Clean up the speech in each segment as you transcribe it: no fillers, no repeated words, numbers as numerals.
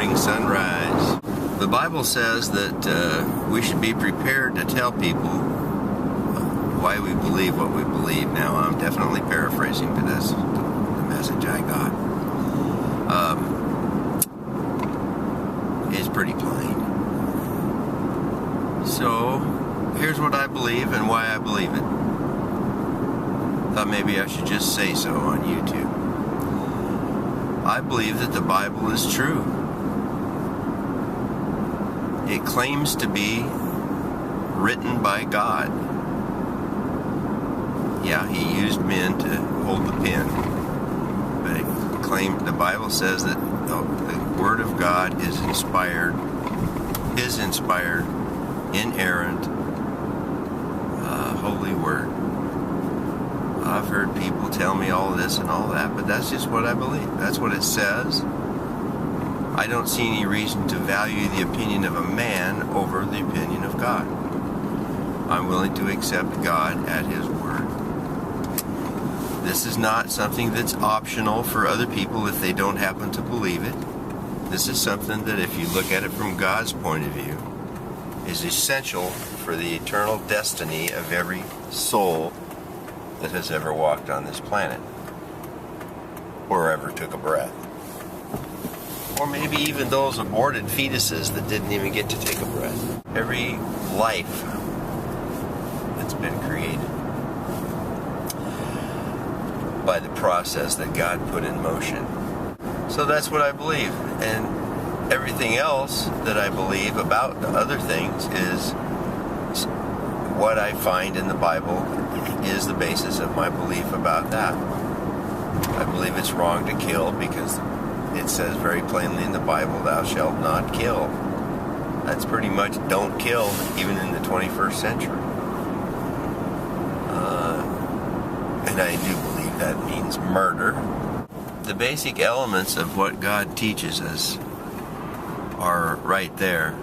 morning sunrise. The Bible says that we should be prepared to tell people why we believe what we believe. Now, I'm definitely paraphrasing, but that's the message I got. It's pretty plain. So, here's what I believe and why I believe it. Thought maybe I should just say so on YouTube. I believe that the Bible is true. It claims to be written by God. Yeah, He used men to hold the pen, but the Bible says that the Word of God is inspired, inerrant, holy Word. I've heard people tell me all this and all that, but that's just what I believe. That's what it says. I don't see any reason to value the opinion of a man over the opinion of God. I'm willing to accept God at His word. This is not something that's optional for other people if they don't happen to believe it. This is something that, if you look at it from God's point of view, is essential for the eternal destiny of every soul that has ever walked on this planet, or ever took a breath. Or maybe even those aborted fetuses that didn't even get to take a breath. Every life that's been created by the process that God put in motion. So that's what I believe. And everything else that I believe about the other things is what I find in the Bible is the basis of my belief about that. I believe it's wrong to kill because it says very plainly in the Bible, thou shalt not kill. That's pretty much don't kill, even in the 21st century. And I do believe that means murder. The basic elements of what God teaches us are right there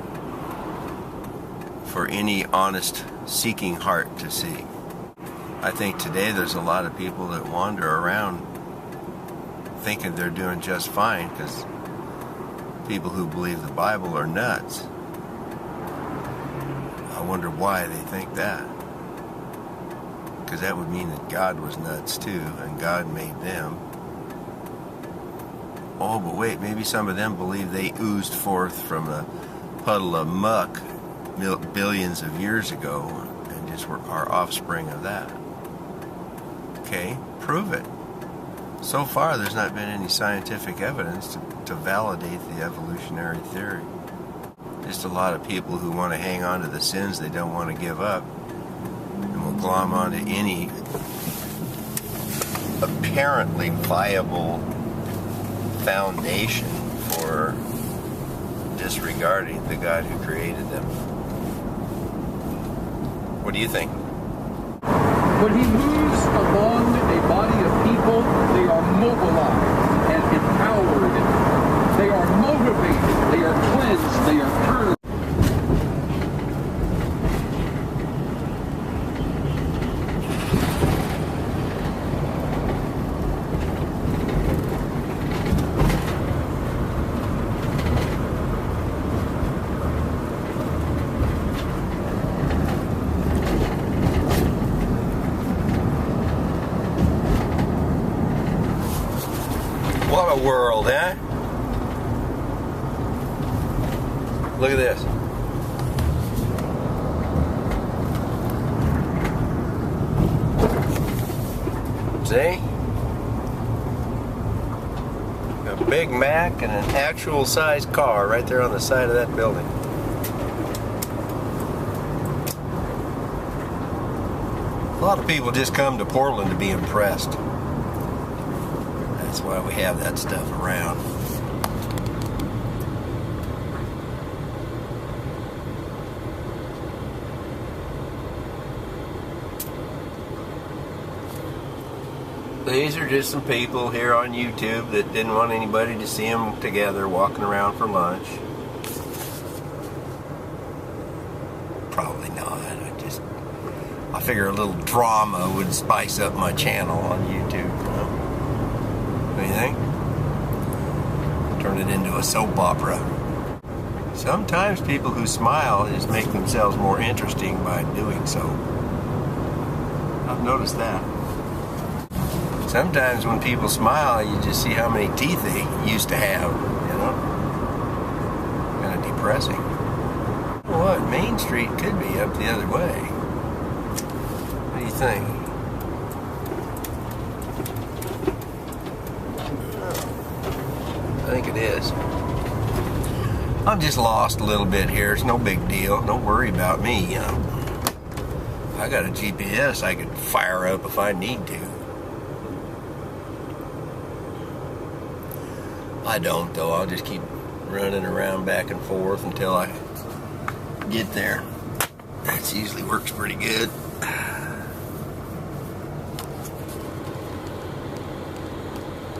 for any honest, seeking heart to see. I think today there's a lot of people that wander around thinking they're doing just fine because people who believe the Bible are nuts. I wonder why they think that. Because that would mean that God was nuts too, and God made them. Oh, but wait, maybe some of them believe they oozed forth from a puddle of muck billions of years ago and just were our offspring of that. Okay, prove it. So far, there's not been any scientific evidence to validate the evolutionary theory. Just a lot of people who want to hang on to the sins they don't want to give up and will glom onto any apparently viable foundation for disregarding the God who created them. What do you think? When He moves among a body of people, they are mobilized and empowered. They are motivated. They are cleansed. They are purged. What a world, huh? Look at this. See? A Big Mac and an actual size car right there on the side of that building. A lot of people just come to Portland to be impressed. That's why we have that stuff around. These are just some people here on YouTube that didn't want anybody to see them together walking around for lunch. Probably not. I figure a little drama would spice up my channel on YouTube. What do you think? Turn it into a soap opera. Sometimes people who smile just make themselves more interesting by doing so. I've noticed that. Sometimes when people smile, you just see how many teeth they used to have, you know? Kind of depressing. What? Main Street could be up the other way. What do you think? I think it is. I'm just lost a little bit here. It's no big deal. Don't worry about me, you know. I got a GPS I could fire up if I need to. I don't, though. I'll just keep running around back and forth until I get there. That usually works pretty good.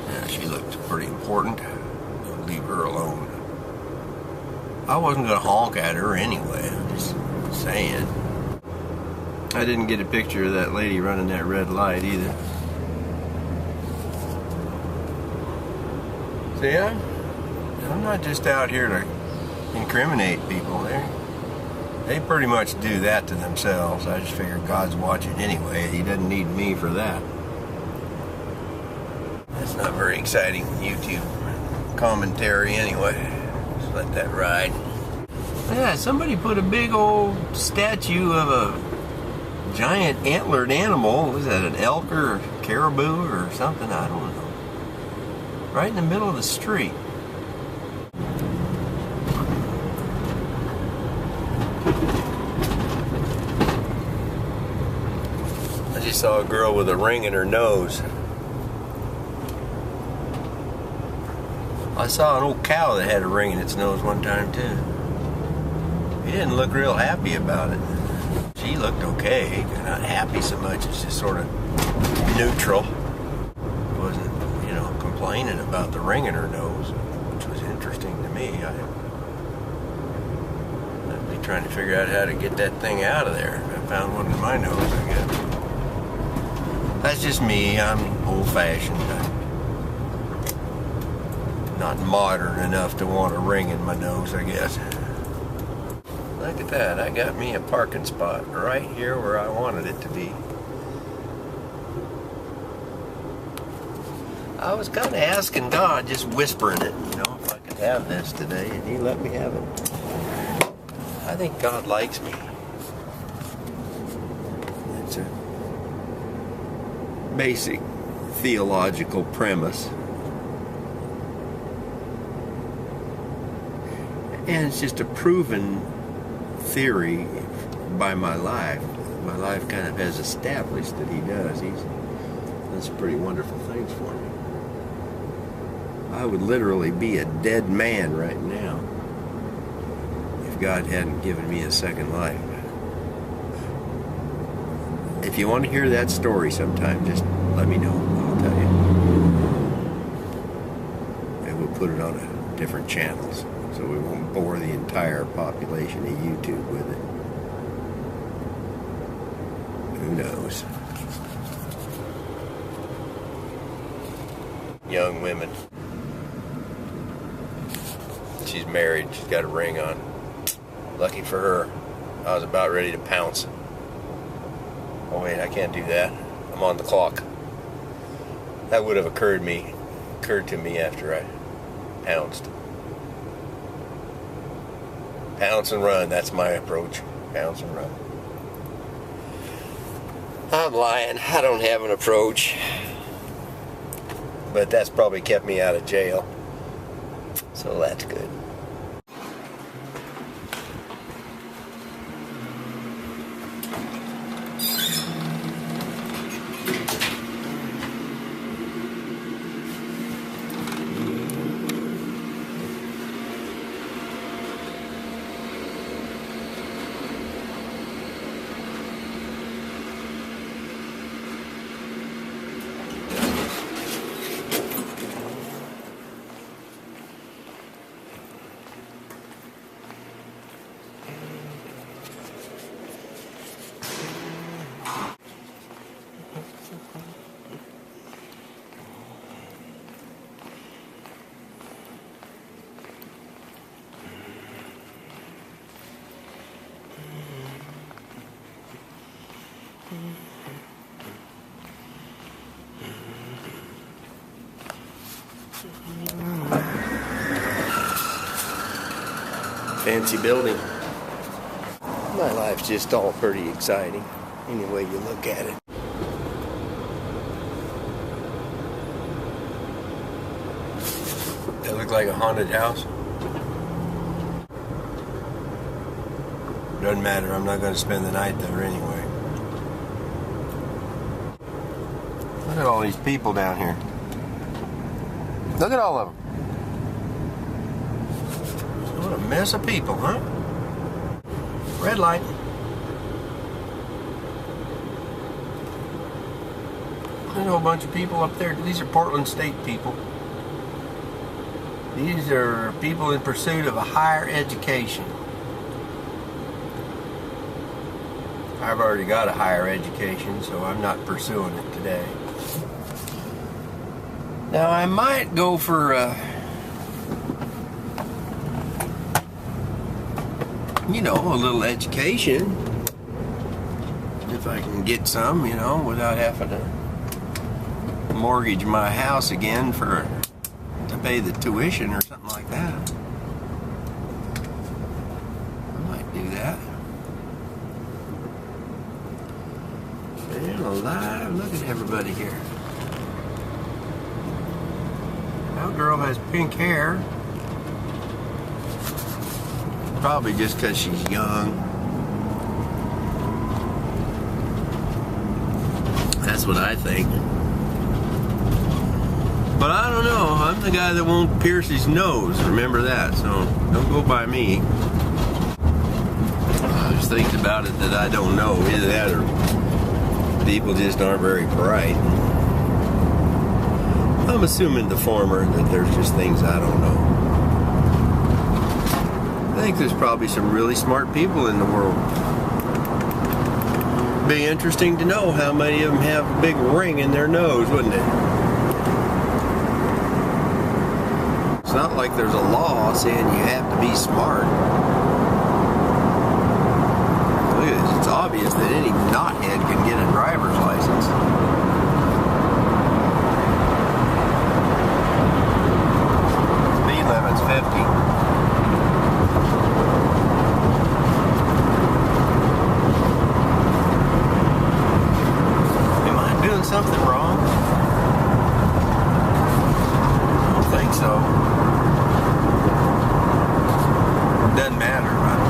Yeah, she looked pretty important. Don't leave her alone. I wasn't going to honk at her anyway. I'm just saying. I didn't get a picture of that lady running that red light either. See, I'm not just out here to incriminate people. They pretty much do that to themselves. I just figure God's watching anyway. He doesn't need me for that. That's not very exciting YouTube commentary anyway. Just let that ride. Yeah, somebody put a big old statue of a giant antlered animal. Was that an elk or a caribou or something? I don't know. Right in the middle of the street. I just saw a girl with a ring in her nose. I saw an old cow that had a ring in its nose one time too. He didn't look real happy about it. She looked okay, not happy so much, it's just sort of neutral. Wasn't, you know, complaining about the ring in her nose, which was interesting to me. I'd be trying to figure out how to get that thing out of there. I found one in my nose, I guess. That's just me. I'm old-fashioned. I'm not modern enough to want a ring in my nose, I guess. Look at that. I got me a parking spot right here where I wanted it to be. I was kind of asking God, just whispering it, you know, if I could have this today, and He let me have it. I think God likes me. It's a basic theological premise. And it's just a proven theory by my life. My life kind of has established that He does. He's done some pretty wonderful things for me. I would literally be a dead man right now if God hadn't given me a second life. If you want to hear that story sometime, just let me know. I'll tell you. And we'll put it on different channels so we won't bore the entire population of YouTube with it. Who knows? Young women. She's married. She's got a ring on. Lucky for her. I was about ready to pounce. Oh wait, I can't do that. I'm on the clock. That would have occurred to me after I pounced. Pounce and run, that's my approach. Pounce and run. I'm lying. I don't have an approach. But that's probably kept me out of jail. So that's good. Fancy building. My life's just all pretty exciting, any way you look at it. That look like a haunted house? Doesn't matter, I'm not going to spend the night there anyway. Look at all these people down here. Look at all of them. What a mess of people, huh? Red light. There's a whole bunch of people up there. These are Portland State people. These are people in pursuit of a higher education. I've already got a higher education, so I'm not pursuing it today. Now I might go for a little education if I can get some, without having to mortgage my house again to pay the tuition or something like that. I might do that. Man alive, look at everybody here. That girl has pink hair. Probably just because she's young. That's what I think. But I don't know. I'm the guy that won't pierce his nose. Remember that. So don't go by me. There's things about it that I don't know. Either that or people just aren't very bright. I'm assuming the former, that there's just things I don't know. I think there's probably some really smart people in the world. Be interesting to know how many of them have a big ring in their nose, wouldn't it? It's not like there's a law saying you have to be smart. Look at this. It's obvious that any knothead can get a driver's license. Speed limit's 50. Something wrong? I don't think so. Doesn't matter, right?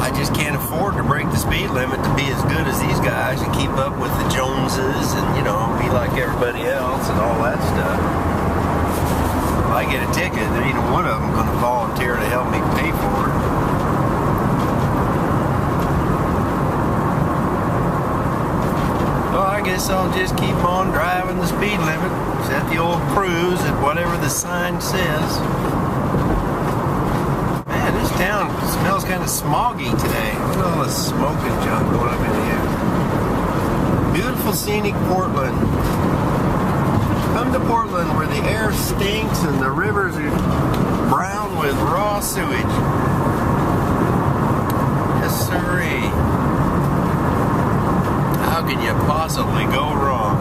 I just can't afford to break the speed limit to be as good as these guys and keep up with the Joneses and, be like everybody else and all that stuff. If I get a ticket, there ain't one of them going to volunteer to help me pay for it. I guess I'll just keep on driving the speed limit, set the old cruise at whatever the sign says. Man, this town smells kind of smoggy today. Look at all this smoke and junk going up in here. Beautiful scenic Portland. Come to Portland where the air stinks and the rivers are brown with raw sewage. Yes, sirree. How can you possibly go wrong?